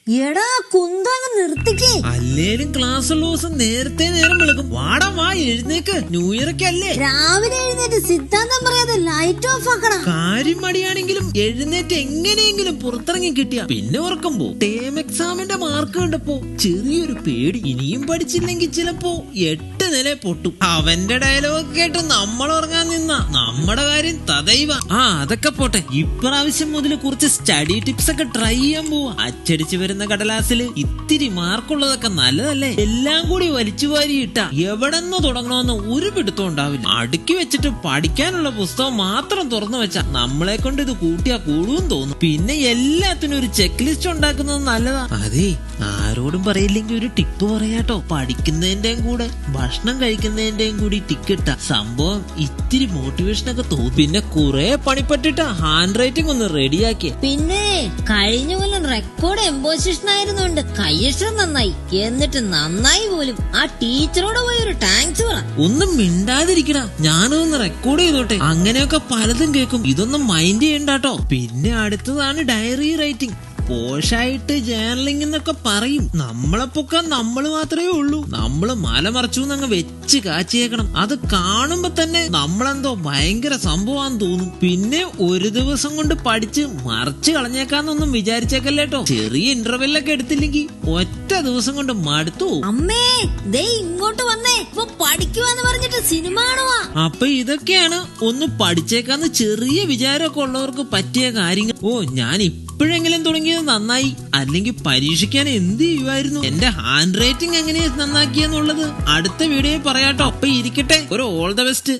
എടാ കുന്തങ്ങ് നിർത്തിക്കേ. അല്ലേലും ക്ലാസ് ഉള്ള ദിവസം നേരത്തെ നേരം വിളിക്കും. വാടാ വാ എഴുന്നേക്ക്, ന്യൂ ഇയർ ഒക്കെ അല്ലേ. രാവിലെ എഴുന്നേറ്റ് സിദ്ധാന്തം പറയാതെ ലൈറ്റ് ഓഫ് ആക്കണം. കാര്യം മടിയാണെങ്കിലും എഴുന്നേറ്റ് എങ്ങനെയെങ്കിലും പുറത്തിറങ്ങി കിട്ടിയ പിന്നെ ഉറക്കുമ്പോ ടേം എക്സാമിന്റെ മാർക്ക് കണ്ടപ്പോ ചെറിയൊരു പേടി. ഇനിയും പഠിച്ചില്ലെങ്കിൽ ചിലപ്പോ 8 നില പൊട്ടും. അവന്റെ ഡയലോഗ് കേട്ട് നമ്മൾ ഉറങ്ങാൻ നിന്ന നമ്മുടെ കാര്യം തദൈവ. അതൊക്കെ പോട്ടെ, ഇപ്രാവശ്യം മുതൽ കുറച്ച് സ്റ്റഡി ടിപ്സ് ഒക്കെ ട്രൈ ചെയ്യാൻ പോവാ. അച്ചടിച്ചു വരുന്ന കടലാസിൽ ഇത്തിരി മാർക്കുള്ളതൊക്കെ നല്ലതല്ലേ. എല്ലാം കൂടി വലിച്ചുവാരി ഇട്ട എവിടെന്ന് തുടങ്ങണമെന്ന് ഒരു പിടുത്തം ഉണ്ടാവില്ല. അടുക്കി വെച്ചിട്ട് പഠിക്കാനുള്ള പുസ്തകം മാത്രം തുറന്നു വെച്ചാ നമ്മളെ കൊണ്ട് ഇത് കൂട്ടിയാ കൂടും തോന്നും. പിന്നെ എല്ലാത്തിനും ഒരു ചെക്ക് ലിസ്റ്റ് ഉണ്ടാക്കുന്നത് നല്ലതാ. അതെ, ആരോടും പറയില്ലെങ്കിൽ ഒരു ടിപ്പ് പറയാട്ടോ. പഠിക്കുന്നതിന്റെയും കൂടെ ഭക്ഷണം കഴിക്കുന്നതിന്റെയും കൂടി ടിക്കിട്ട സംഭവം ഇത്തിരി മോട്ടിവേഷൻ ഒക്കെ തോന്നും. പിന്നെ കുറെ പണിപ്പെട്ടിട്ട ഹാൻഡ് റൈറ്റിംഗ് ഒന്ന് റെഡിയാക്കിയ. പിന്നെ കഴിഞ്ഞ കൊല്ലം റെക്കോർഡ് എംബോസിഷൻ ആയിരുന്നുണ്ട് കയ്യക്ഷരം നന്നായി. എന്നിട്ട് നന്നായി പോലും. ആ ടീച്ചറോട് പോയി ഒരു താങ്ക്സ് പറ. ഒന്നും മിണ്ടാതിരിക്കടാ, ഞാനൊന്ന് റെക്കോർഡ് ചെയ്തോട്ടെ. അങ്ങനെയൊക്കെ പലതും കേൾക്കും, ഇതൊന്നും മൈൻഡ് ചെയ്യണ്ടാട്ടോ. പിന്നെ അടുത്തതാണ് ഡയറി റൈറ്റിംഗ്. പോഷായിട്ട് ജേർണലിംഗ് എന്നൊക്കെ പറയും. നമ്മളെ പൊക്കാൻ നമ്മൾ മാത്രമേ ഉള്ളൂ. നമ്മള് മലമറച്ചു എന്നങ്ങ് വെച്ച് കാച്ചിയേക്കണം. അത് കാണുമ്പോ തന്നെ നമ്മളെന്തോ ഭയങ്കര സംഭവമാന്ന് തോന്നും. പിന്നെ ഒരു ദിവസം കൊണ്ട് പഠിച്ച് മറിച്ച് കളഞ്ഞേക്കാന്നൊന്നും വിചാരിച്ചേക്കല്ലേട്ടോ. ചെറിയ ഇന്റർവെല്ലൊക്കെ എടുത്തില്ലെങ്കിൽ ഒറ്റ ദിവസം കൊണ്ട് മടുത്തു. അമ്മേ ദേ ഇങ്ങോട്ട് വന്നേ, ഇപ്പൊ പഠിക്കുവാന്ന് പറഞ്ഞിട്ട് സിനിമ കാണുവാ. അപ്പൊ ഇതൊക്കെയാണ് ഒന്ന് പഠിച്ചേക്കാന്ന് ചെറിയ വിചാരമൊക്കെ ഉള്ളവർക്ക് പറ്റിയ കാര്യങ്ങൾ. ഞാൻ ഇപ്പോഴെങ്കിലും തുടങ്ങിയത് നന്നായി. അല്ലെങ്കിൽ പരീക്ഷിക്കാൻ എന്ത് ചെയ്യുമായിരുന്നു. എന്റെ ഹാൻഡ് റൈറ്റിംഗ് എങ്ങനെയാ നന്നാക്കിയെന്നുള്ളത് അടുത്ത വീഡിയോയിൽ പറയാട്ടോ. അപ്പൊ ഇരിക്കട്ടെ, ഒരു ഓൾ ദ ബെസ്റ്റ്.